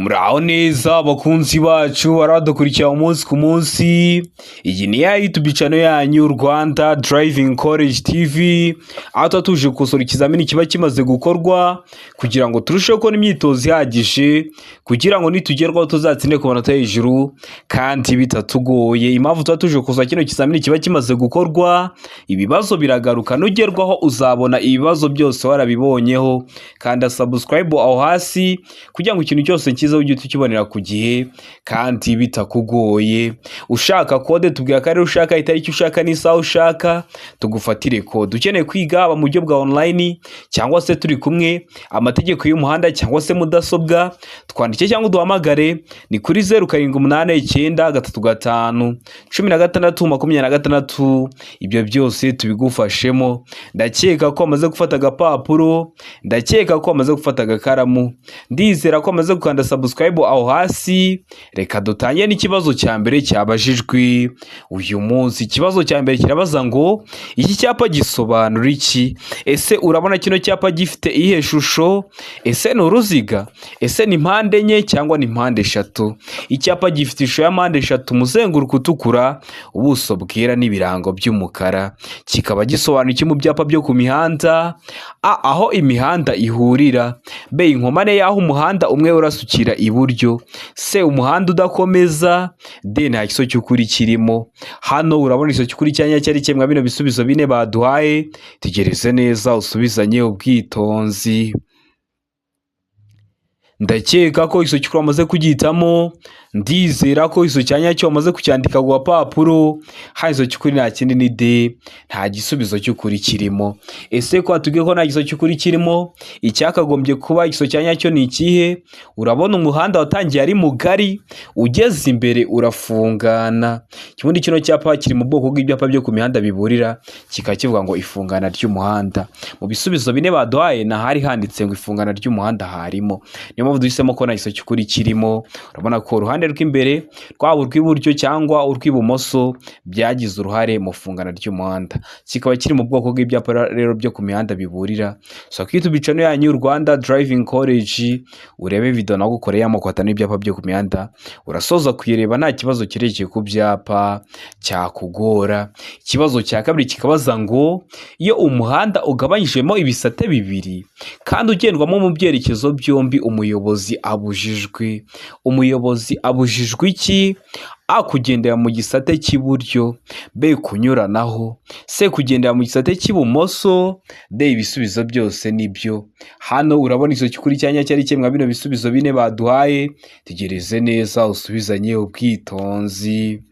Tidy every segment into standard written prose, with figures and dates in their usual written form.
Muraho neza abakunzi bacu baradukurikira umunsi ku munsi. Iyi ni ya YouTube channel yanyu Rwanda Driving College TV, aho tuba tuje gukosora ikizamini kiba kimaze gukorwa kugira ngo turusheho kubona imyitozo ihagije kugira ngo nitugerwaho tuzatsinde ku manota hejuru kandi bitatugoye. Impamvu tuba tuje gukosora kino kizamini kiba kimaze gukorwa, ibibazo biragaruka, nugerwaho uzabona ibibazo byose warabibonyeho. Kanda subscribe aho hasi kugira ngo ikintu cyose cyiza ujye tukibonera ku gihe kandi bitakugoye. Ushaka kode tubwira ko ari ushaka itariki ushaka n'isaha ushaka, tugufatire kode. Ukeneye kwiga mu buryo bwa online cyangwa se turi kumwe, amategeko y'umuhanda cyangwa se mudasobwa, twandike cyangwa duhamagare ni kuri 0789351626. Ibyo byose tubigufashemo. Ndakeka ko amaze gufata agapapuro, ndakeka ko amaze gufata agakaramu, ndizera ko amaze gukanda subscribe aho hasi. Reka dutangire n'ikibazo cya mbere cyabajijwe uyu munsi. Ikibazo cya mbere kirabaza ngo iki cyapa gisobanura iki? Ese urabona kino cyapa gifite iyihe shusho? Ese ni uruziga? Ese ni mpande enye cyangwa ni mpande eshatu? Icyapa gifite ishusho ya mpande eshatu, umuzenguruko utukura, ubuso bwera n'ibirango by'umukara. Kikaba gisobanura iki mu byapa byo ku mihanda? A, aho imihanda ihurira. B, inkomane y'aho umuhanda umwe urasukira iburyo. C, umuhanda udakomeza. D, nta kiso cy'ukuri kirimo. Hano urabona ikiso cy'ukuri cyanya cyari kimwe bino bisubizo bine baduhaye. Tegereze neza usubizanye ubwitonzi. Ndakeka ko iso cy'ukuri amaze kugitamo, ndizera ko iso cyanya cyo amaze kucyandika ku gapapuro. Ha, iso cy'ukuri nta kindi ni D, nta gisubizo cy'ukuri kirimo. Ese ko atubwiye ko nta giso cy'ukuri kirimo, icyakagombye kuba iso cyanya cyo ni ikihe? Urabona umuhanda watangiye ari mugari, ugeze imbere urafungana. Kibundi kino cyapa kiri mu bwoko bw'ibyapa byo ku mihanda biburira, kikakivuga ngo ifungana ry'umuhanda. Mu bisubizo bine baduhaye na hari handitse ngo ifungana ry'umuhanda harimo. Niyo mpamvu duhisemo ko nta giso cy'ukuri kirimo. Urabona ko uruhande rw'imbere rwaba urw'iburyo cyangwa urw'ibumoso byagize uruhare mu fungana ry'umuhanda. Kikaba kiri mu bwoko bw'ibyapa rero byo ku mihanda biburira. So ku YouTube channel yanyu Rwanda Driving College, urebe video nagukoreye amoko atanu y'ibyapa byo ku mihanda, urasoza kuyireba nta kibazo kirekeye ku byapa cyakugora. Ikibazo cya kabiri kikabaza ngo iyo umuhanda ugabanyijemo ibisate bibiri kandi ugendwamo mu byerekezo byombi, umuyobozi abujijwe. Umuyobozi abujijwe iki? A, kugendera mu gisate cy'iburyo. B, kunyuranaho. C, kugendera mu gisate cy'ibumoso. D, ibisubizo byose nibyo. Hano urabona iso cy'ukuri cyanya cyari kimwe bino bisubizo bine baduhaye. Tegereze neza usubizanye ubwitonzi.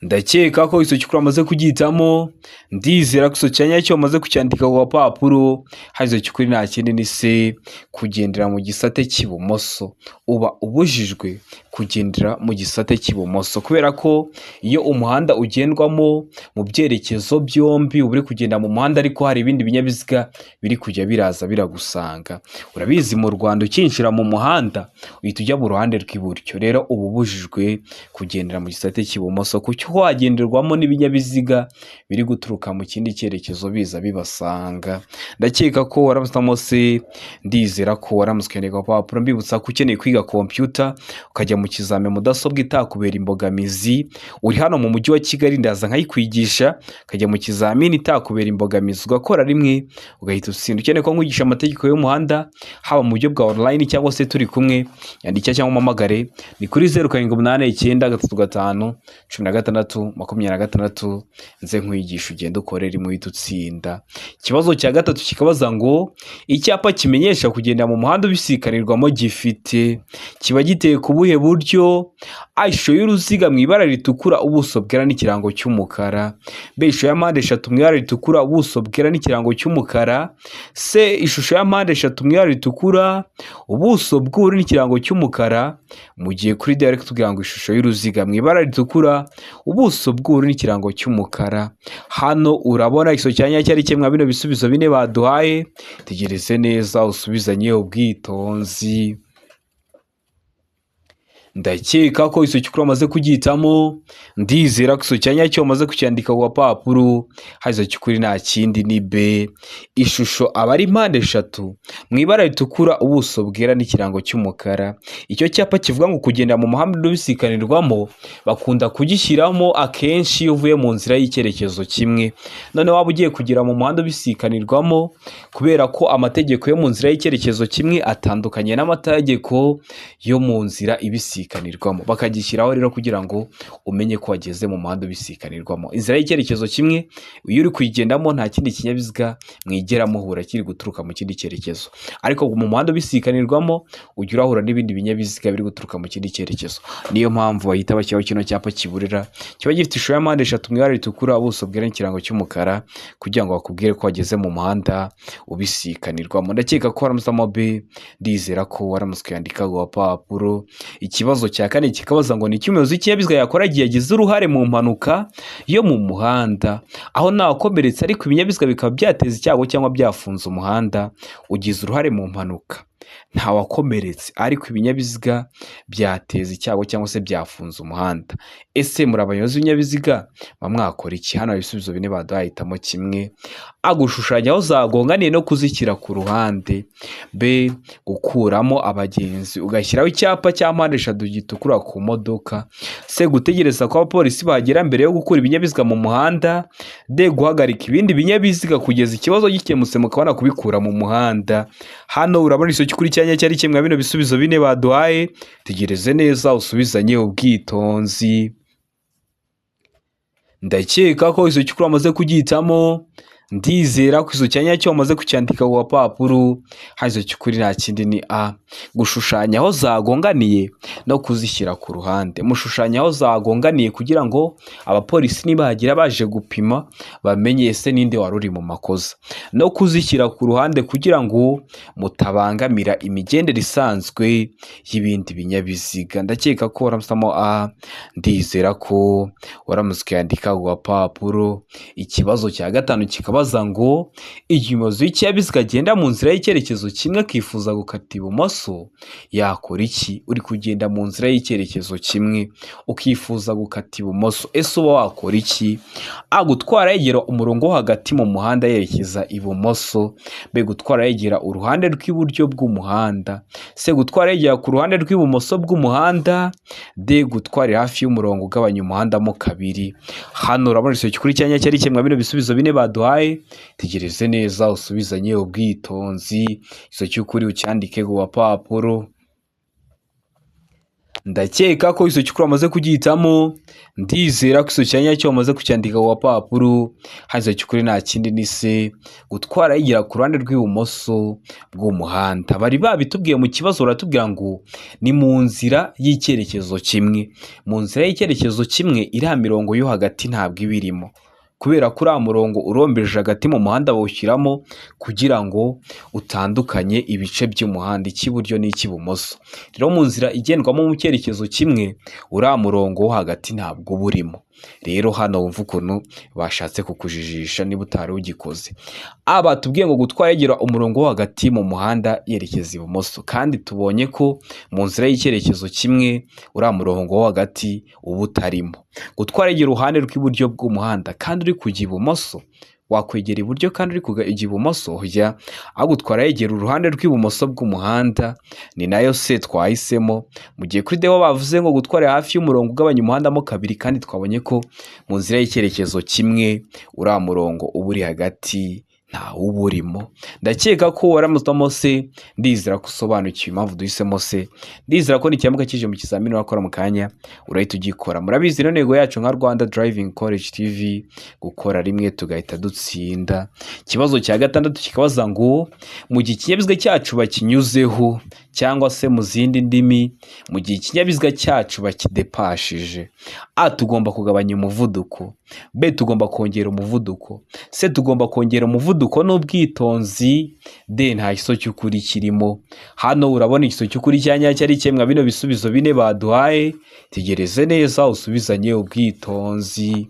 Ndakeka ko iso cy'ukuri amaze kugitamo, ndizera ko iso cyanya cyo amaze kucyandika ku gapapuro. Ha, iso cy'ukuri nta kindi ni C, kugendera mu gisate cy'ibumoso. Uba ubujijwe kugendera mu gisate cy'ibumoso kubera ko iyo umuhanda ugendwamo mu byerekezo byombi, uba uri kugenda mu muhanda ariko hari ibindi binyabiziga biri kujya biraza biragusanga. Urabizi mu Rwanda ukinjira mu muhanda uhita ujya mu ruhande rw'iburyo, rero uba ubujijwe kugendera mu gisate cy'ibumoso kuko wagenderwamo n'ibinyabiziga biri guturuka mu kindi cyerekezo biza bibasanga. Ndakeka ko waramusamo C, ndizera ko waramuskeneye ku gapapuro. Mbibutsa ko ukeneye kwiga computer ukajya mu kizame mudasobwa itakubera imbogamizi, uri hano mu mujyi wa Kigali ndaza nkayikwigisha, ukajya mu kizamini itakubera imbogamizi, ugakora rimwe ugahita utsinda. Ukeneye ko nkwigisha amategeko y'umuhanda haba mu buryo bwa online cyangwa se turi kumwe, yandikira cyangwa umpamagare ni kuri 0789351626. nze nkwigisha ugenda ukore rimwe uhita utsinda. Ikibazo cya gatatu kikabaza ngo icyapa kimenyesha kugenda mu muhanda ubisikanirwamo gifite, kiba giteye ku buhe buryo? A, ishusho y'uruziga mu ibara ritukura, ubuso bwera n'ikirango cy'umukara. B, ishusho ya mpande eshatu mu ibara ritukura, ubuso bwera n'ikirango cy'umukara. C, ishusho ya mpande eshatu mu ibara ritukura, ubuso bw'ubururu n'ikirango cy'umukara. Mu gihe kuri D ariko tugira ngo ishusho y'uruziga mu ibara ritukura, ubuso bw'ubururu n'ikirango cy'umukara. Hano urabona ikiso cyanya cyari kimwe bino bisubizo bine baduhaye. Tegereze neza usubizanye ubwitonzi. ndakeka ko iso cyukuri wamaze kugihitamo, ndizera ko iso cyanya cyo wamaze kucyandika ku gapapuro, hazo cyukuri nta kindi ni B. Ishusho aba ari mpande eshatu mu ibara ritukura, ubuso bwera n'ikirango cy'umukara. Icyo cyapa kivuga ngo kugenda mu muhanda ubisikanirwamo, bakunda kugishyiramo akenshi iyo uvuye mu nzira y'icyerekezo kimwe. None waba ugiye kugera mu muhanda ubisikanirwamo, kubera ko amategeko yo mu nzira y'icyerekezo kimwe atandukanye n'amategeko yo mu nzira ibisikanirwamo, bakagishyiraho rero kugira ngo umenye ko wageze mu muhanda ubisikanirwamo. Inzira y'icyerekezo kimwe iyo uri kuyigendamo nta kindi kinyabiziga mwigera muhura kiri guturuka mu kindi cyerekezo, ariko mu muhanda ubisikanirwamo ujya urahura n'ibindi binyabiziga biri guturuka mu kindi cyerekezo. Niyo mpamvu bahita bashyiraho kino cyapa kiburira, kiba gifite ishusho ya mpande eshatu mu ibara ritukura, ubuso bwera n'ikirango cy'umukara, kugira ngo bakubwire ko wageze mu muhanda ubisikanirwamo. Ndakeka ko waramusamo B, ndizera ko waramutse kuyandika ku gapapuro. Ikibazo cya kane kikabaza ngo ni iki umuyobozi w'ikinyabiziga yakora igihe yagize uruhare mu mpanuka yo mu muhanda, aho ntawakomeretse ariko ibinyabiziga bikaba byateza icyago cyangwa byafunze umuhanda. Ugize uruhare mu mpanuka, ntawakomeretse ariko ibinyabiziga byateza icyago cyangwa se byafunze umuhanda. Ese muri abayobozi b'ibinyabiziga mwakora iki? Hano ibisubizo bine baduhahitamo kimwe: A, gushushanya aho zagonganiye no kuzishyira ku ruhande. B, gukuramo abagenzi ugashyiraho icyapa cya mpande eshatu gitukura ku modoka. C, gutegereza ko abapolisi bahagera mbere yo gukura ibinyabiziga mu muhanda. D, guhagarika ibindi binyabiziga kugeza ikibazo gikemutse mukabona kubikura mu muhanda. Hano urabona iso kuri cyanya cyari kimwe bino bisubizo bine baduhaye, tegereze neza usubizanye ubwitonzi. Ndakeka ko iso cyukuri wamaze kugihitamo, ndizera ko iso cyanya cyo wamaze kucyandika ku gapapuro, hazo cyukuri nta kindi ni A, gushushanya aho zagonganiye no kuzishyira ku ruhande. Mushushanya aho zagonganiye kugira ngo abapolisi nibahagira baje gupima bamenye ese ninde wari uri mu makosa, no kuzishyira ku ruhande kugira ngo mutabangamira imigendere isanzwe y'ibindi binyabiziga. Ndakeka ko waramusamo A, ndizera ko waramutse kuyandika ku gapapuro. Ikibazo cya gatanu kikabaza ngo igihe umuyobozi w'ikinyabiziga agenda mu nzira y'icyerekezo kimwe akifuza gukata ibumoso, yakora iki? Uri kugenda mu nzira y'icyerekezo kimwe ukifuza gukata ibumoso, ese uba wakora iki? A, gutwara yegera umurongo wo hagati mu muhanda yerekeza ibumoso. B, gutwara yegera uruhande rw'iburyo bw'umuhanda. C, gutwara yegera ku ruhande rw'ibumoso bw'umuhanda. D, gutwara hafi y'umurongo ugabanya umuhanda mo kabiri. Hano urabona iso kuri cyanya cyari kimwe bino bisubizo bine baduhaye, tegereze neza usubizanye ubwitonzi. Iso cy'ukuri ucyandike ku gapapuro. Ndakeka ko iso cyukuri wamaze kugihitamo, ndizera ko iso cyanya cyo wamaze kucyandika ku gapapuro, hazo cyukuri nta kindi ni C, gutwara yigira ku ruhande rw'ibumoso bw'umuhanda. Bari babitubwiye mu kibazo, baratubwira ngo ni mu nzira y'icyerekezo kimwe. Mu nzira y'icyerekezo kimwe iriya mirongo yo hagati ntabwo ibirimo, kubera ko uriya murongo urombeje hagati mu muhanda bawushyiramo kugira ngo utandukanye ibice by'umuhanda, icy'iburyo n'icy'ibumoso. Rero mu nzira igendwamo mu cyerekezo kimwe uriya murongo wo hagati ntabwo burimo. Rero hano wumva ukuntu bashatse kukujijisha niba utari ugikoze. Aba tubwiye ngo gutwara yegera umurongo wo hagati mu muhanda yerekeza ibumoso, kandi tubonye ko mu nzira y'icyerekezo kimwe uriya murongo wo hagati uba utarimo. Gutwara yegera uruhande rw'iburyo bw'umuhanda kandi uri kujya ibumoso, wakwegera iburyo kandi uri kujya ibumoso ujya, aho gutwara yegera uruhande rw'ibumoso bw'umuhanda ni nayo C twahisemo. Mu gihe kuri D bavuze ngo gutwara hafi y'umurongo ugabanya umuhanda mo kabiri, kandi twabonye ko mu nzira y'icyerekezo kimwe uriya murongo uba uri hagati nta uba urimo. Ndakeka ko waramutamo C, ndizera ko usobanukiwe impamvu duhisemo C. Ndizera ko n'ikiyamuka kije mu kizamini wakora mu kanya urahita ugikora. Murabizi rero ntego yacu nka Rwanda Driving College TV gukora rimwe tugahita dutsinda. Ikibazo cya gatandatu kikabaza ngo mu gihe ikinyabiziga cyacu bakinyuzeho cyangwa se mu zindi ndimi, mu gihe ikinyabiziga cyacu bakidepashije, A, tugomba kugabanya umuvuduko. B, tugomba kongera umuvuduko. C, tugomba kongera umuvuduko n'ubwitonzi. D, nta kiso cy'ukuri kirimo. Hano urabona ikiso cy'ukuri cyanya cyari kimwe bino bisubizo bine baduhaye, tegereze neza usubizanye ubwitonzi.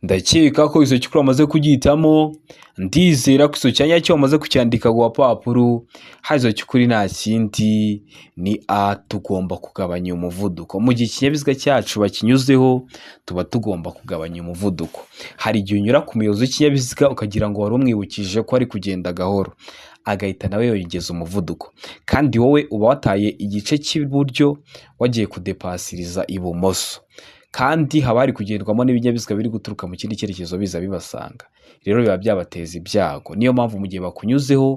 ndakeka ko izo cyukuri wamaze kugihitamo, ndizera ko izo cyanya cyo wamaze kucyandika ku gapapuro, hari izo cyukuri nta kindi ni A, tugomba kugabanya umuvuduko. Mu gihe ikinyabiziga cyacu bakinyuzeho tuba tugomba kugabanya umuvuduko. Hari igihe unyura ku muyobozi w'ikinyabiziga ukagira ngo wari umwibukije ko ari kugenda gahoro, agahita nawe yongeza umuvuduko, kandi wowe uba wataye igice cy'iburyo wagiye kudepasiriza ibumoso, kandi haba hari kugendwamo n'ibinyabiziga biri guturuka mu kindi cyerekezo biza bibasanga, rero biba byabateza ibyago. Niyo mpamvu mu gihe bakunyuzeho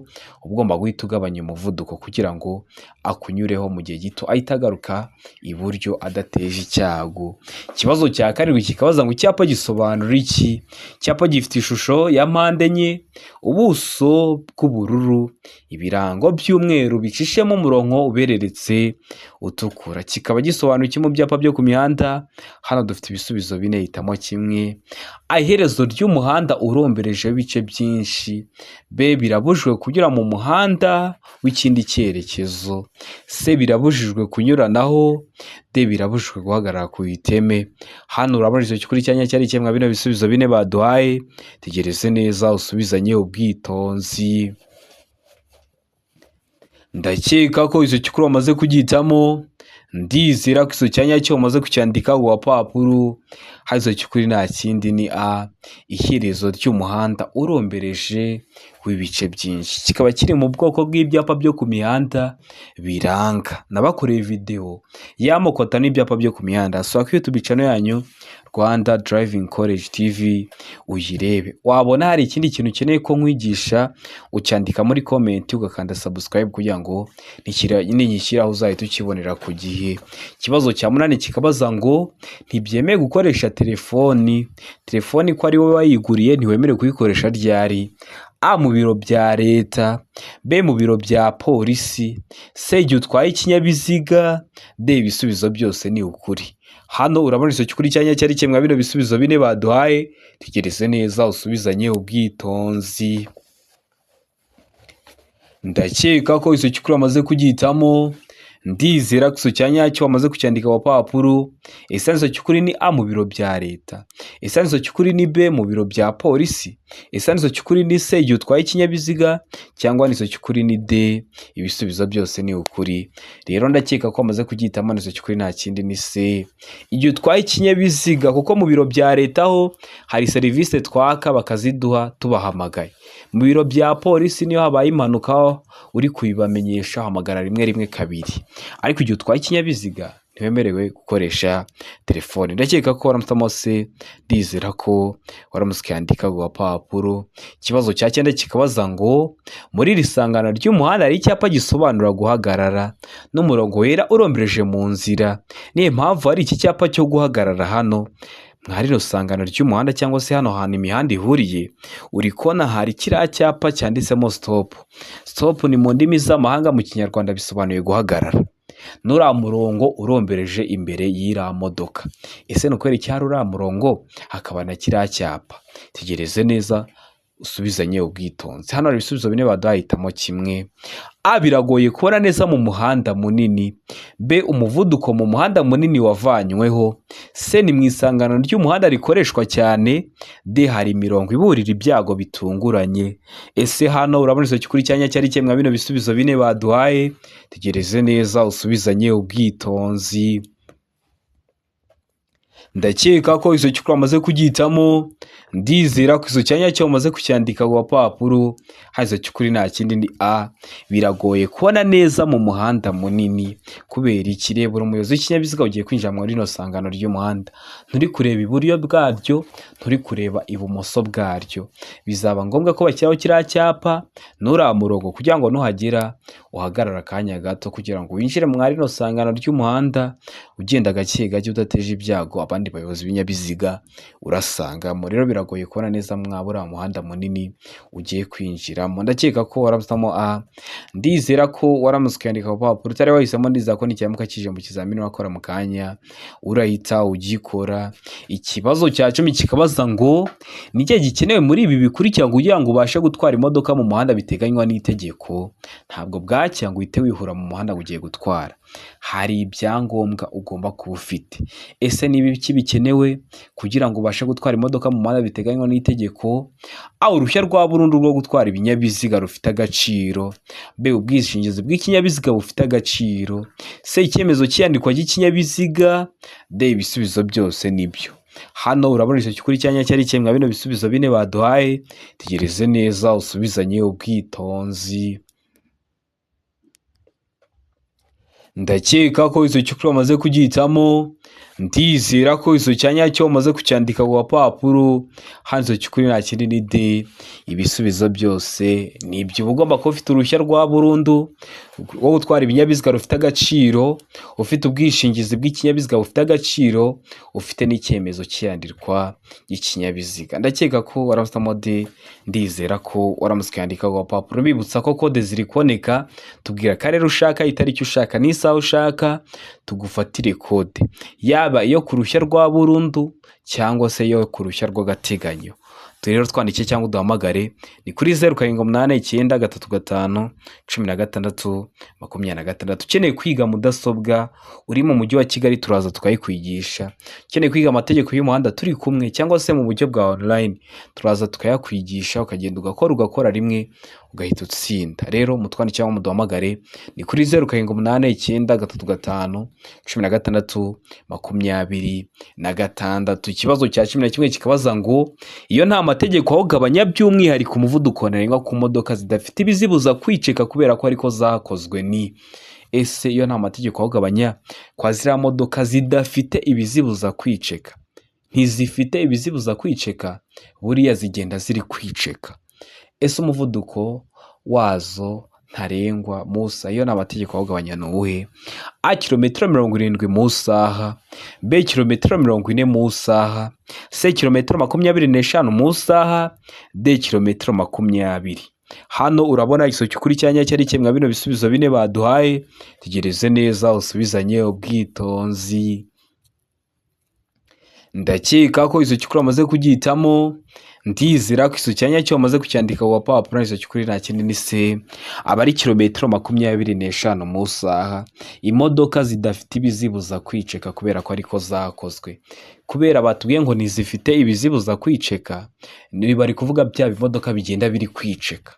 uba ugomba guhita ugabanya umuvuduko kugira ngo akunyureho mu gihe gito ahita agaruka iburyo adateje icyago. Ikibazo cya karindwi kikabaza ngo icyapa gisobanura iki? Icyapa gifite ishusho ya mpande enye, ubuso bw'ubururu, ibirango by'umweru bicishemo umurongo ubereretse utukura. Kikaba gisobanura iki mu byapa byo ku mihanda? Hano dufite ibisubizo bine, hitamo kimwe. A, iherezo ry'umuhanda uromberejeho ibice byinshi. B, birabujijwe kunyura mu muhanda w'ikindi cyerekezo. C, birabujijwe kunyuranaho. D, birabujijwe guhagarara ku iteme. Hano urabona icyo cyukuri cyanya cyari kimwe bino bisubizo bine baduhaye, tegereze neza usubizanye ubwitonzi. Ndakeka ko izo cyukuri wamaze kugihitamo, ndizera ko izo cyanya cyo wamaze kucyandika ku gapapuro, hari izo cyukuri nta kindi ni A, iherezo ry'umuhanda urombereje w'ibice byinshi. Kikaba kiri mu bwoko bw'ibyapa byo ku mihanda biranga. Nabakoreye video y'amoko atanu y'ibyapa byo ku mihanda, so kuri YouTube channel yanyu Rwanda Driving College TV uyirebe. Wabona hari ikindi kintu ukeneye ko nkwigisha, ucyandika muri comment ugakanda subscribe kugira ngo ninyishyiraho uzahita ukibonera ku gihe. Ikibazo cya munani kikabaza ngo ntibyemeye gukoresha telefoni ko ari wowe wayiguriye, ntiwemerewe kuyikoresha ryari? A, mu biro bya leta. B, mu biro bya polisi. C, igihe utwaye ikinyabiziga. D, ibisubizo byose ni ukuri. Hano urabona icyo cyukuri cyanya cyari kimwe bino bisubizo bine baduhaye, tegereze neza usubizanye ubwitonzi. Ndakeka ko icyo cyukuri wamaze kugihitamo, ndizera ko icyo cyanya cyo wamaze kucyandika ku gapapuro. Ese icyo cyukuri ni A, mu biro bya leta. Ese icyo cyukuri ni B, mu biro bya polisi. Ese icyo cyukuri ni C, igihe utwaye ikinyabiziga, cyangwa icyo cyukuri ni D, ibisubizo byose ni ukuri. Rero ndakeka ko wamaze kugihitamo, icyo cyukuri nta kindi ni C, igihe utwaye ikinyabiziga, kuko mu biro bya leta ho hari serivisi twaka bakaziduha tubahamagaye. Mu biro bya polisi niyo habaye impanuka uri kuyibamenyesha hamagara 112, ariko igihe utwaye ikinyabiziga ntiwemerewe gukoresha telefone. Ndakeka ko waramutamo se, ndizera ko waramusikandika ku gapapuro. Ikibazo cya 9 kikabaza ngo muri iri sangano ry'umuhanda hari icyapa gisobanura guhagarara n'umurongo wera urombereje mu nzira. Niyo mpamvu hari iki cyapa cyo guhagarara hano mwari no sangano ry'umuhanda cyangwa se hano hantu imihanda ihuriye, uri kona hari kiriya cyapa cyanditsemo stop. Stop ni mu ndimi z'amahanga, mu kinyarwanda bisobanuye guhagarara. Nura murongo urombereje imbere y'ira modoka. Ese nukwera icyari ura murongo hakaba na kiriya cyapa, tegereze neza usubizanye ubwitonzi. Hano hari ibisubizo bine badahitamo kimwe. A, biragoye kubona neza mu muhanda munini. B, umuvuduko mu muhanda munini wavanyweho. C, ni mu isangano ry'umuhanda rikoreshwa cyane. D, hari imirongo iburira ibyago bitunguranye. Ese hano urabona icyo cyukuri cyanya cyari kimwe bino bisubizo bine baduhaye, tegereze neza usubizanye ubwitonzi. Ndakeka ko icyo cyukuri wamaze kugihitamo, ndizera ko icyo cyanya cyo wamaze kucyandika ku gapapuro, hari icyo cyukuri nta kindi ni A, biragoye kubona neza mu muhanda munini. Kubera iki? Reba umuyobozi w'ikinyabiziga ugiye kwinjira muri rino sangano ry'umuhanda, nturi kureba iburyo bwaryo, nturi kureba ibumoso bwaryo. Bizaba ngombwa ko bashyiraho kiriya cyapa nura murongo kugira ngo nuhagera uhagarara akanya gato kugira ngo winjire mu rino sangano ry'umuhanda ugenda gake gake udateje ibyago abandi bayobozi b'ibinyabiziga urasangamo. Rero biragoye kubona neza mwabura muhanda munini ugiye kwinjiramo. Ndakeka ko waramutamo A, ndizera ko waramusikandika ku papuro utari wahisemo, ndizera ko n'icyamuka kije mu kizamini wakora mu kanya urahita ugikora. Ikibazo cya 10 kikabaza ngo ni cyo gikenewe muri ibi bikurikira kugira ngo ubashe gutwara imodoka mu muhanda biteganywa n'itegeko. Ntabwo bwa bwacya ngo uhite wihura mu muhanda ngo ugiye gutwara. Hari ibyangombwa ugomba kuba ufite. Ese ni ibiki bikenewe kugira ngo ubashe gutwara imodoka mu muhanda biteganywa n'itegeko? Uruhushya rwa burundu rwo gutwara ibinyabiziga rufite agaciro. Ubwishingizi bw'ikinyabiziga bufite agaciro. Icyemezo cy'iyandikwa ry'ikinyabiziga. Ibisubizo byose nibyo. Hano urabona icyo kuri cyanya cyari kimwe bino bisubizo bine baduhaye. Tegereze neza usubizanye ubwitonzi. Ndakeka ko izo cyukuri wamaze kugihitamo. Ndizera ko izo cyanya cyo wamaze kucyandika ku gapapuro. Hano izo cyukuri nta kindi ni D. Ibisubizo byose ni ibyo. Ugomba kuba ufite uruhushya rwa burundu wo gutwara ibinyabiziga rufite agaciro, ufite ubwishingizi bw'ikinyabiziga bufite agaciro, ufite n'icyemezo cy'iyandikwa ry'ikinyabiziga. Ndakeka ko waramutse D. Ndizera ko waramutse ukandika ku gapapuro. Mbibutsa ko kode ziri kuboneka. Tubwira akarere ushaka, itariki ushaka n'isaha ushaka, tugufatire kode. Yaba iyo ku ruhushya rwa burundu cyangwa se iyo ku ruhushya rw'agateganyo. Rero twandike cyangwa uduhamagare ni kuri 0789 ukeneye kwiga mudasobwa uri mu mujyi wa Kigali turaza tukayikwigisha. Ukeneye kwiga amategeko y'umuhanda turi kumwe cyangwa se mu buryo bwa online turaza tukayakwigisha, ukagenda ugakora rimwe ugahita utsinda. Rero mutwandike cyangwa muduhamagare ni kuri 0789 Ikibazo cya 11 kikabaza ngo iyo nta mategeko awugabanya by'umwihariko umuvuduko ntarengwa ku modoka zidafite ibizibuza kwiceka kubera ko ariko zakozwe ni. Ese iyo nta mategeko awugabanya kwa ziriya modoka zidafite ibizibuza kwiceka, ntizifite ibizibuza kwiceka, buriya zigenda ziri kwiceka. Ese umuvuduko wazo ntarengwa musa iyo nta mategeko awugabanya ni uwuhe? A kilometero 70 mu isaha, B kilometero 40 mu isaha, C kilometero 25 mu isaha, D kilometero 20. Hano urabona igisoko kuri cyanya cyari kimwe bino bisubizo bine baduhaye. Tegereze neza usubizanye ubwitonzi. Ndakeka ko izo cyukuri amaze kugihitamo. Ndizera ko izo cyanya cyo amaze kucyandika ku gapapuro. Izo cyukuri nta kindi ni C. Abari kilometero 25 mu isaha. Imodoka zidafite ibizibuza kwiceka kubera ko ariko zakozwe. Kubera batubwiye ngo ntizifite ibizibuza kwiceka, ni bari kuvuga bya bimodoka bigenda biri kwiceka.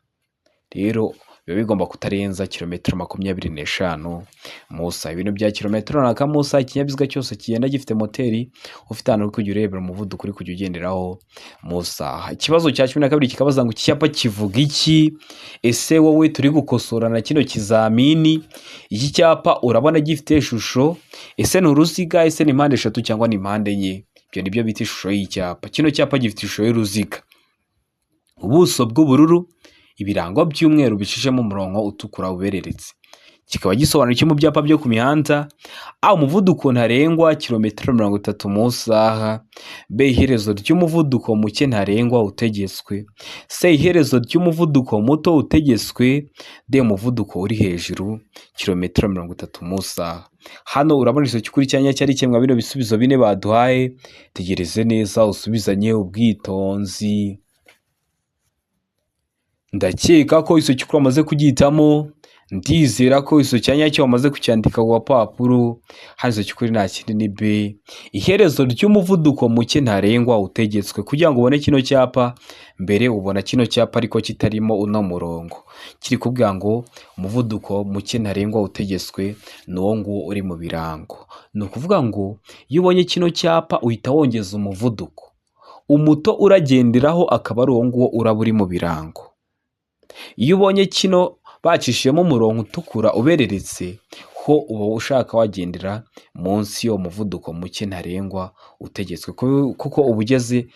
Rero biba bigomba kutarenza kilometero 25 mu isaha. Ibintu bya kilometero runaka mu isaha ikinyabiziga cyose kigenda gifite moteri ufite ahantu uri kujya urebera umuvuduko uri kujya ugenderaho mu isaha. Ikibazo cya 12 kikabaza ngo icyapa kivuga iki? Ese wowe turi gukosorana kino kizamini, iki cyapa urabona gifite ishusho, ese ni uruziga, ese ni impande eshatu cyangwa ni impande enye? Ibyo nibyo bita ishusho y'icyapa. Kino cyapa gifite ishusho y'uruziga, ubuso bw'ubururu, ibirango by'umweru bicishemo umurongo utukura ubereretse. Kikaba gisobanuye mu byapa byo ku mihanda. A umuvuduko ntarengwa kilometero 30 mu isaha, B iherezo ry'umuvuduko muke ntarengwa utegetswe, C iherezo ry'umuvuduko muto utegetswe, D umuvuduko uri hejuru kilometero 30 mu isaha. Hano urabona izo kuri cyanya cyari kimwe bino bisubizo bine baduhaye. Tegereze neza usubizanye ubwitonzi. Ndakeka ko izo cyukuri amaze kugihitamo. Ndizera ko izo cyanya cyo wamaze kucyandika ku gapapuro. Hano izo cyukuri nta kindi ni B. Iherezo ry'umuvuduko muke ntarengwa utegetswe. Kugira ngo ubone kino cyapa mbere ubona kino cyapa ariko kitarimo uno murongo. Kiri kubwira ngo umuvuduko muke ntarengwa utegetswe ni uwo nguwo uri mu birango. Ni ukuvuga ngo iyo ubonye kino cyapa uhita wongeza umuvuduko. Umuto uragenderaho akaba ari uwo nguwo uraba uri mu birango. Iyo ubonye kino bacishijemo umurongo utukura ubereretse ho uba ushaka wagendera munsi yo muvuduko muke ntarengwa utegetswe, kuko ubugeze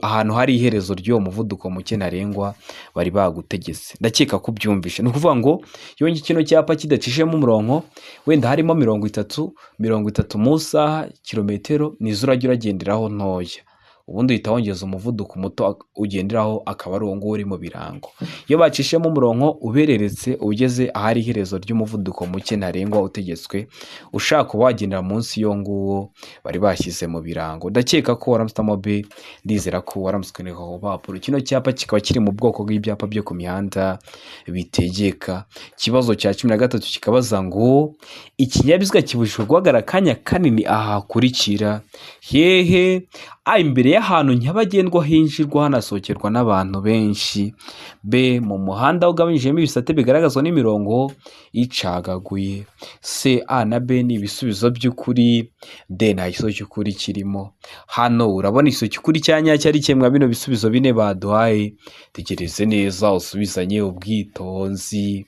ahantu hari iherezo ry'uwo muvuduko muke ntarengwa bari bagutegetse. Ndakeka kubyumvisha. Ni ukuvuga ngo iyo kino cyapa kidacishemo umurongo wenda harimo 30 mu isaha kilometero nizo urajya uragenderaho ntoya. ubundi uhita wongeza umuvuduko muto ugenderaho akaba ari uwo nguwo uri mu birango. Iyo bacishemo umurongo ubereretse ugeze ahari iherezo ry'umuvuduko muke ntarengwa utegetswe, ushaka kuba wagendera munsi y'uwo nguwo bari bashyize mu birango. Ndakeka ko waramutse mobe, ndizera ko waramutse ku papuro. Kino cyapa kikaba kiri mu bwoko bw'ibyapa byo ku mihanda bitegeka. Ikibazo cya 13 kikabaza ngo ikinyabiziga kibujijwe guhagarara akanya kanini aha hakurikira: hehe? A, imbere y'ahantu nyabagendwa hinjirwa hanasohokerwa n'abantu benshi. B, mu muhanda ugabanyijemo ibisate bigaragazwa n'imirongo icagaguye. C, A na B ni ibisubizo by'ukuri, D nta gisubizo cy'ukuri kirimo. Hano urabona igisubizo cy'ukuri cya nyacyo ari kimwe bino bisubizo bine baduhaye. Tegereze neza usubizanye ubwitonzi.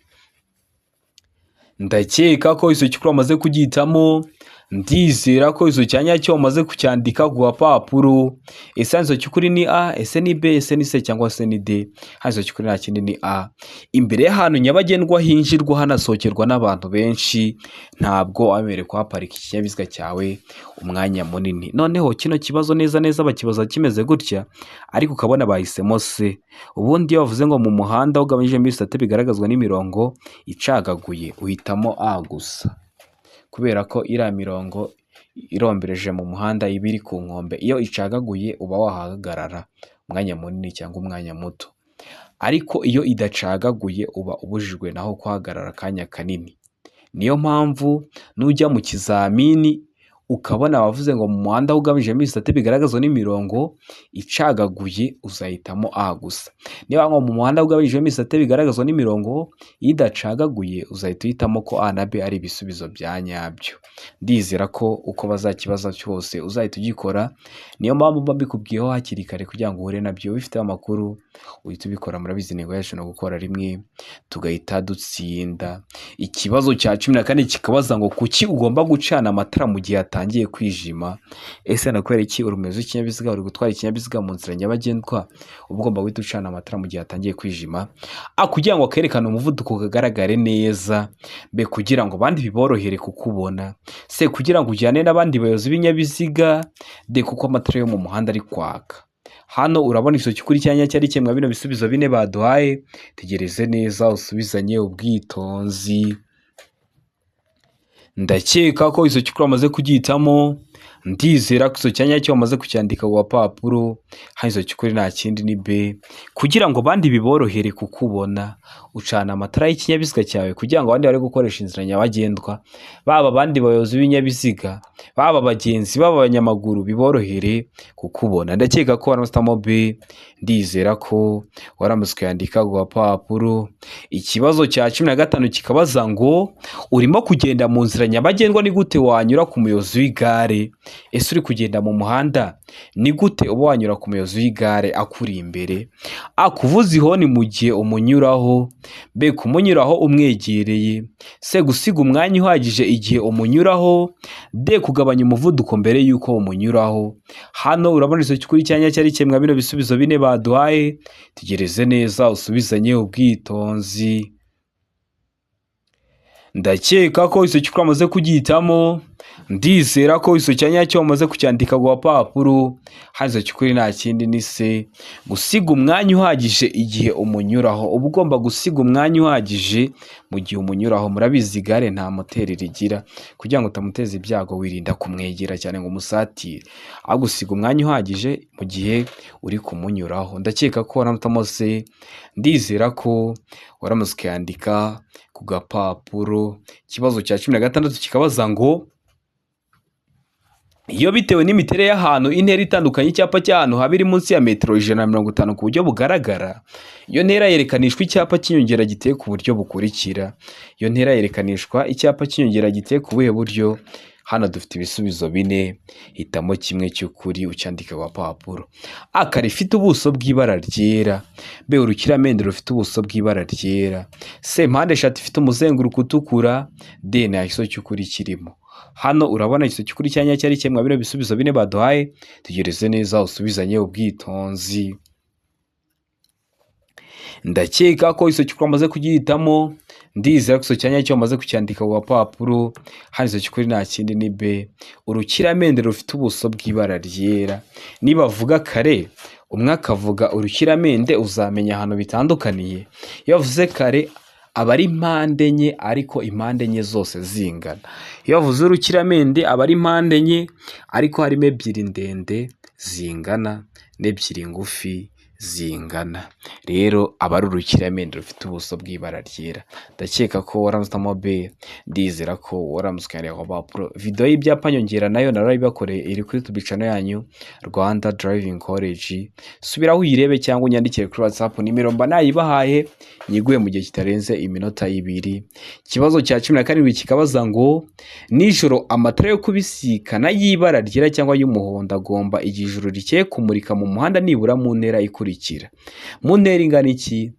Ndakeka ko igisubizo cy'ukuri wamaze kugihitamo, ndizera ko igisubizo cya nyacyo wamaze kucyandika ku gapapuro. Ese igisubizo cy'ukuri ni A, ese ni B, ese ni C cyangwa se ni D? Igisubizo cy'ukuri nta kindi ni A. Imbere y'ahantu nyabagendwa hinjirwa hanasohokerwa n'abantu benshi, ntabwo wemerewe kuhaparika ikinyabiziga cyawe umwanya munini. Noneho kino kibazo neza neza bakibaza kimeze gutya, ariko ukabona bahisemo C. Ubundi iyo bavuze ngo mu muhanda ugabanyijemo ibisate bigaragazwa n'imirongo icagaguye, uhitamo A gusa, kubera ko iriya mirongo irombereje mu muhanda iba iri ku nkombe. Iyo icagaguye uba wahagarara umwanya munini cyangwa umwanya muto, ariko iyo idacagaguye uba ubujijwe naho kuhagarara akanya kanini. Niyo mpamvu nujya mu kizamini ukabona bavuze ngo mu muhanda ugamijemo ibisate bigaragazwa n'imirongo icagaguye, uzahitamo A gusa. Niba ngo mu muhanda ugamijemo ibisate bigaragazwa n'imirongo idacagaguye, uzahita uhitamo ko A na B ari ibisubizo bya nyabyo. Ndizera ko uko bazakibaza cyose uzahita ugikora. Niyo mpamvu mba mbikubwiyeho hakiri kare kugira ngo uhure nabyo. Bifite amakuru uhita ubikora. Murabizi intego yacu no gukora rimwe tugahita dutsinda. Ikibazo cya 14 kikabaza ngo kuki ugomba gucana amatara mu gihe atangiye kwijima? Ese nakwereka iki? Urumeze ikinyabiziga, uri gutwara ikinyabiziga mu nzira nyabagendwa, uba ugomba guhita ucana amatara mu gihe atangiye kwijima. A, kugira ngo akerekane umuvuduko kagaragare neza. B, kugira ngo abandi biborohere kukubona. C, kugira ngo ujyane n'abandi bayobozi b'ibinyabiziga. D, kuko amatara yo mu muhanda ari kwaka. Hano urabona igisubizo cy'ukuri cya nyacyo ari kimwe bino bisubizo bine baduhaye. Tegereze neza usubizanye ubwitonzi. Ndakeka ko igisubizo cy'ukuri wamaze kugihitamo, ndizera ko igisubizo cya nyacyo wamaze kucyandika ku gapapuro. Igisubizo cy'ukuri nta kindi ni B, kugira ngo abandi biborohere kukubona. Ucana amatara y'ikinyabiziga cyawe kugira ngo abandi bari gukoresha inzira nyabagendwa, baba abandi bayobozi b'ibinyabiziga, baba abagenzi, baba abanyamaguru, biborohere kukubona. Ndakeka ko waramutse B, ndizera ko waramutse kuyandika ku gapapuro. Ikibazo cya 15 kikabaza ngo urimo kugenda mu nzira nyabagendwa, ni gute wanyura ku muyobozi w'igare? Ese uri kugenda mu muhanda, ni gute uba wanyura ku muyobozi w'igare akuri imbere? A, kuvuza ihoni mu gihe umunyuraho. B, kumunyuraho umwegereye. C, gusiga umwanya uhagije igihe umunyuraho. D, kugabanya umuvuduko mbere y'uko umunyuraho. Hano urabona igisubizo cy'ukuri cya nyacyo ari kimwe bino bisubizo bine baduhaye. Tegereze neza usubizanye ubwitonzi. Ndakeka ko igisubizo cy'ukuri wamaze kugihitamo, ndizera ko igisubizo cya nyacyo wamaze kucyandika ku gapapuro. Igisubizo cy'ukuri nta kindi ni C, gusiga umwanya uhagije igihe umunyuraho. Uba ugomba gusiga umwanya uhagije mu gihe umunyuraho. Murabizi igare nta moteri rigira, kugira ngo utamuteza ibyago wirinda kumwegera cyane ngo umusatire, ahubwo gusiga umwanya uhagije mu gihe uri kumunyuraho. Ndakeka ko waramutamo C, ndizera ko waramutse ukayandika ku gapapuro. Ikibazo cya 16 kikabaza ngo iyo bitewe n'imiterere y'ahantu intera itandukanye icyapa cy'ahantu haba iri munsi ya metero 150 ku buryo bugaragara, iyo ntera yerekanishwa icyapa cy'inyongera giteye ku buryo bukurikira. Iyo ntera yerekanishwa icyapa cy'inyongera giteye ku buhe buryo? Hano dufite ibisubizo bine, hitamo kimwe cy'ukuri ucyandika ku gapapuro. A, kare ifite ubuso bw'ibara ryera. B, urukiramende rufite ubuso bw'ibara ryera. C, mpande eshatu ifite umuzenguruko utukura. D, nta gisubizo cy'ukuri kirimo. Hano urabona igisubizo cy'ukuri cya nyacyo ari kimwe bino bisubizo bine baduhaye. Tegereze neza usubizanye ubwitonzi. ndakeka ko iso cyukuri wamaze kugihitamo, ndizera ko iso cyanya cyo wamaze kucyandika ku gapapuro. Hano iso cyukuri nta kindi ni B, urukiramende rufite ubuso bw'ibara ryera. Nibavuga kare umwe akavuga urukiramende uzamenya ahantu bitandukaniye. Iyo bavuze kare aba ari impande enye ariko impande enye zose zingana. Iyo bavuze urukiramende aba ari impande enye ariko harimo ebyiri ndende zingana n'ebyiri ngufi zingana. Rero aba ari urukiramende rufite ubuso bw'ibara ryera. Ndakeka ko waramutamo B, ndizera ko waramutse ku gapapuro. Video y'ibyapa nyongera nayo narayibakoreye iri kuri YouTube channel yanyu Rwanda Driving College. Subiraho uyirebe cyangwa unyandikire kuri WhatsApp, nimero mba nayibahaye nyiguye mu gihe kitarenze iminota 2. Ikibazo cya 17 kikabaza ngo nijoro amatara yo kubisikana y'ibara ryera cyangwa y'umuhondo agomba igijuru rikeye kumurika mu muhanda nibura mu ntera ikurikira. Mu ntera ingana iki?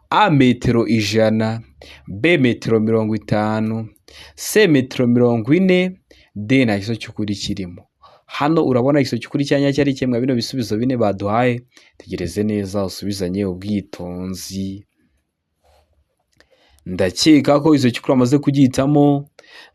A metero 100, B metero 50, C metero 40, D na iso cyukuri kirimo. Hano urabona iso cyukuri cyanya cyari kimwe bino bisubizo bine baduhaye. Tegereze neza usubizanye ubwitonzi. Ndakeka ko iso cyukuri amaze kugihitamo,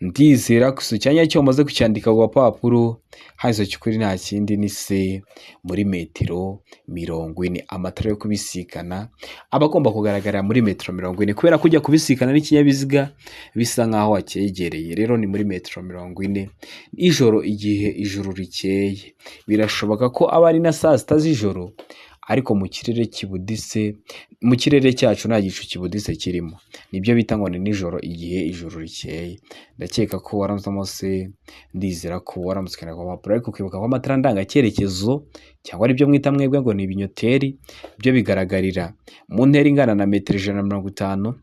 ndizera ko iso cyanya cyo amaze kucyandika ku gapapuro. Hano iso cyukuri nta kindi ni C muri metero 40. Amatara yo kubisikana aba agomba kugaragara muri metero 40 kubera kujya kubisikana n'ikinyabiziga bisa nkaho acyegereye. Rero ni muri metero 40. Ijoro igihe ijuru rikeye birashoboka ko aba ari na saa sita z'ijoro ariko mu kirere kibudise, mu kirere cyacu nta gicu kibudise kirimo. Nibyo bita ngo ni nijoro igihe ijuru rikeye. Ndakeka ko waramutamo C, ndizera ko waramutse ku gapapuro. Ariko kwibuka ko amatara ndanga cyerekezo cyangwa ari byo mwita mwebwe ngo ni ibinyoteri, byo bigaragarira mu ntera ingana na metero 150.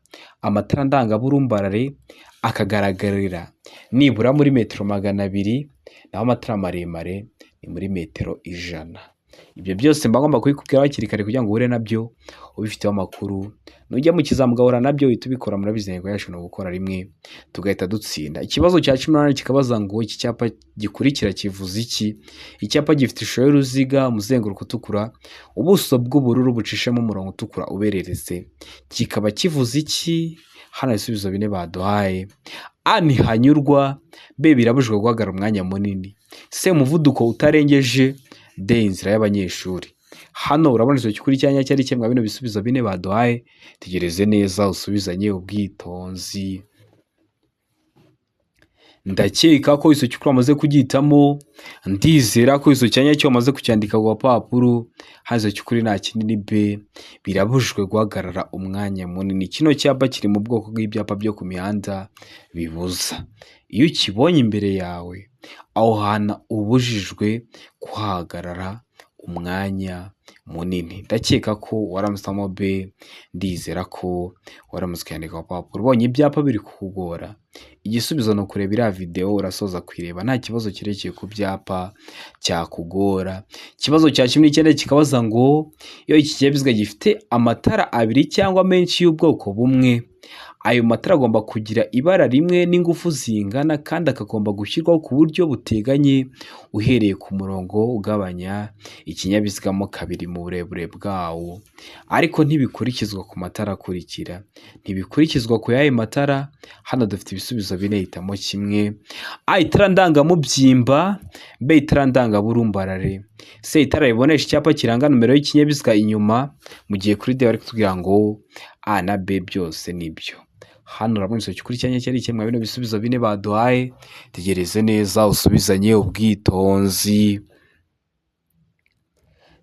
Amatara ndanga burumbarare akagaragarira nibura muri metero 200, naho amatara maremare ni muri metero 100. Ibyo byose mba ngomba kubikubwira hakiri kare kugira ngo uhure nabyo ubifiteho amakuru. Nujya mu kizamugahura nabyo uhita ubikora, murabizeye yacu no gukora rimwe tugahita dutsinda. Ikibazo cya 18 kikabaza ngo iki cyapa gikurikira kivuze iki? Icyapa gifite ishusho y'uruziga, umuzenguruko utukura, ubuso bw'ubururu bucishemo umurongo utukura uberereze. Kikaba kivuze iki? Hano ibisubizo bine baduhaye. A ni hanyurwa, B birabujijwe guhagarara umwanya munini, C umuvuduko utarengeje, D inzira y'abanyeshuri. Hano urabona izo cyukuri cyanya cyari kimwe bino bisubizo bine baduhaye. Tegereze neza usubizanye ubwitonzi. Ndakeka ko iso cyukuri amaze kugihitamo, ndizera ko iso cyanya cyo amaze kucyandika ku gapapuro. Hazo cyukuri nta kindi ni B, birabujijwe guhagarara umwanya munini. Kino cyapa kiri mu bwoko bw'ibyapa byo ku mihanda bibuza. Iyo ukibonye imbere yawe aho hantu ubujijwe kuhagarara umwanya munini. Ndakeka ko waramusamo B, ndizera ko waramutse kwandika ku papuro. Ubonye ibyapa biri kukugora, igisubizo no kureba iriya video urasoza kwireba, nta kibazo kirekeye ku byapa cyakugora. Ikibazo cya 19 kikabaza ngo iyo iki kinyabiziga gifite amatara abiri cyangwa menshi y'ubwoko bumwe, ayo matara agomba kugira ibara rimwe n'ingufu zingana kandi akagomba gushyirwaho ku buryo buteganye uhereye ku murongo ugabanya ikinyabiziga mo kabiri mu burebure bwawo. Ariko ntibikurikizwa ku matara akurikira. Ntibikurikizwa ku yaye matara. Hano dufite ibisubizo bine, hitamo kimwe. A itara ndangamubyimba, B itara ndangaburumbarare, C itara ribonesha icyapa kiranga numero y'ikinyabiziga inyuma, mu gihe kuri D bari kutubwira ngo A na B byose nibyo. Hano urabona iso cyukuri cyanya cyari kimwe bino bisubizo bine baduhaye. Tegereze neza usubizanye ubwitonzi.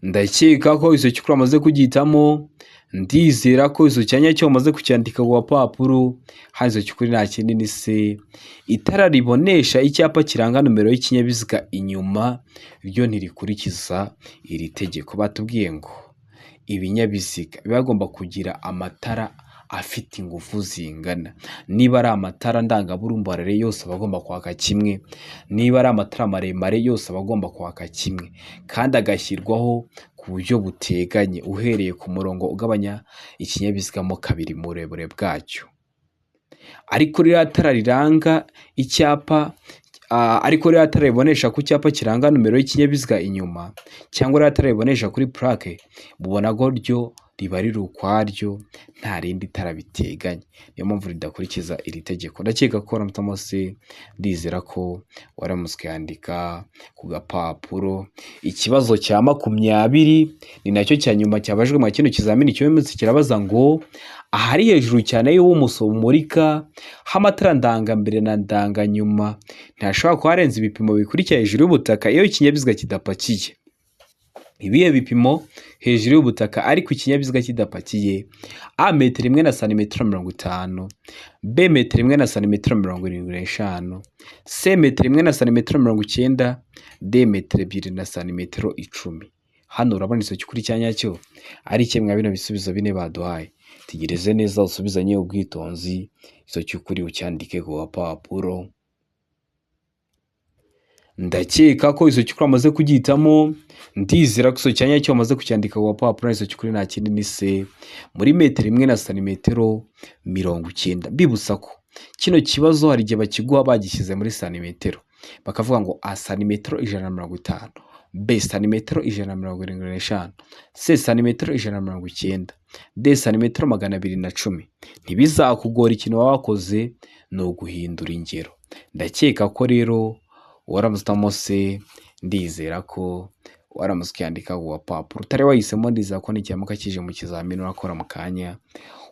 Ndakeka ko iso cyukuri amaze kugihitamo, ndizera ko iso cyanya cyo amaze kucyandika ku gapapuro. Hazo cyukuri nta kindi ni C, itara ribonesha icyapa kiranga numero y'ikinyabiziga inyuma ryo ntirikurikiza iri tegeko. Batubwiye ngo ibinyabiziga bibagomba kugira amatara afite ingufu zingana. Niba ari amatara ndangaburumbarare yose abagomba kwaka kimwe, niba ari amatara maremare yose abagomba kwaka kimwe, kandi agashyirwaho ku buryo buteganye uhereye ku murongo ugabanya ikinyabiziga mo kabiri mu burebure bwacyo. Ariko ririya tara riranga icyapa, ariko ririya tara ribonesha ku cyapa kiranga numero y'ikinyabiziga inyuma, cyangwa ririya tara ribonesha kuri plaque, mubona ko ryo riba riri ukwaryo nta rindi tara biteganye, niyo mpamvu ridakurikiza iri tegeko. Ndakeka ko waramutamo se, ndizera ko waramutse yandika ku gapapuro. Ikibazo cya 20 ni nacyo cya nyuma cyabajwe mu kino kizamini cy'umunsi, kirabaza ngo ahari hejuru cyane y'ubuso bumurika h'amatara ndangambere na ndanganyuma ntashobora kuba harenze ibipimo bikurikira hejuru y'ubutaka iyo ikinyabiziga kidapakiye. Ibihe bipimo hejuru y'ubutaka ariko ikinyabiziga kidapakiye: A metero 1 na santimetero 50, B metero 1 na santimetero 75, C metero 1 na santimetero 90, D metero 2 na santimetero 10. Hano urabona iso cy'ukuri cyanyacyo ari kimwe bino bisubizo bine baduhaye. Tegereze neza usubizanye ubwitonzi, iso cy'ukuri ucyandike ku gapapuro. Ndakeka ko iso cy'ukuri amaze kugitamo, ndizera ko iso cyanyacyo amaze kucyandika ku gapapuro. Iso cy'ukuri nta kindi ni C muri metero 1 na santimetero 90. Bibusa ko kino kibazo hari igihe bakiguha bagishyize muri santimetero, bakavuga ngo A santimetero 150, B santimetero 175, C santimetero 190, D santimetero 210. Ntibizakugora, ikintu waba wakoze ni uguhindura ingero. Ndakeka ko rero waramutamo se, ndizera ko waramutse yandika ku gapapuro. Utari wahisemo, ndizera ko n'ikiyamuka kije mu kizamini urakora mu kanya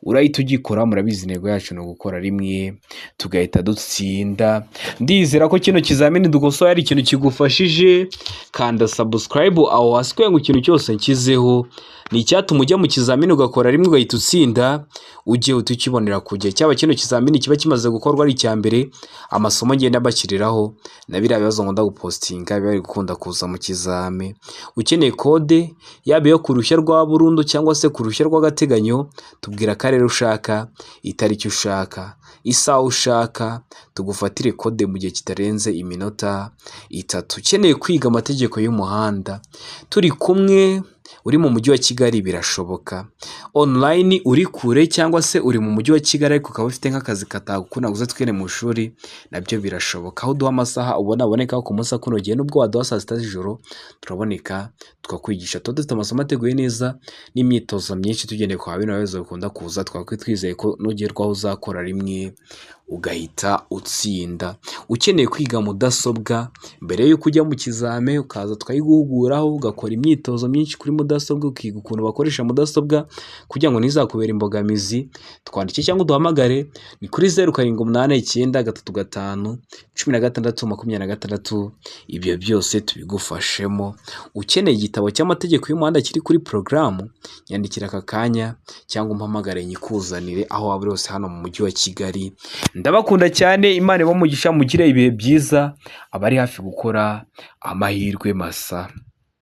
urahita ugikora. Murabizi intego yacu no gukora rimwe tugahita dutsinda. Ndizera ko kino kizamini dukosoye ari ikintu kigufashije. Kanda subscribe aho hasi kugira ngo ikintu cyose nkizeho ni icyatuma ujya mu kizamini ugakora rimwe ugahita utsinda, ujye utukibonera ku gihe. Cyaba kino kizamini kiba kimaze gukorwa ari icya mbere, amasomo ngenda bakiriraho na biriya bibazo ngo ndagupostinga biba bari gukunda kuza mu kizame. Ukeneye kode yaba yo ku ruhushya rwa burundu cyangwa se ku ruhushya rw'agateganyo, tubwira akarere ushaka, itariki ushaka, isaha ushaka, tugufatire kode mu gihe kitarenze iminota 3. Ukeneye kwiga amategeko y'umuhanda, turi kumwe, uri mu mujyi wa Kigali birashoboka. Online uri kure cyangwa se uri mu mujyi wa Kigali ariko ukaba ufite nk'akazi katagukunda guza twene mu shuri, nabyo birashoboka. Aho duha amasaha ubona aboneka ku munsi akunogeye, nubwo waduha saa 6 z'ijoro turaboneka tukakwigisha. Tuba dufite amasomo ateguye neza n'imyitozo myinshi tugendeye kwa bino bibazo bikunda kuza. Twizeye ko nugerwaho uzakora rimwe ugahita utsinda. Ukeneye kwiga mudasobwa, mbere y'uko ujya mu kizame ukaza tukayiguhuguraho, ugakora imyitozo myinshi kuri mudasobwa, ukiga ukuntu bakoresha mudasobwa kugira ngo ntizakubera imbogamizi, twandike cyangwa duhamagare ni kuri 0789351626. Ibyo byose tubigufashemo. Ukeneye igitabo cy'amategeko y'umuhanda kiri kuri porogaramu, nyandikira aka kanya cyangwa umpamagare nyikuzanire aho waba uri hose hano mu mujyi wa Kigali. Ndabakunda cyane, Imana ibamugisha, mugire ibihe byiza. Abari hafi gukora amahirwe masa.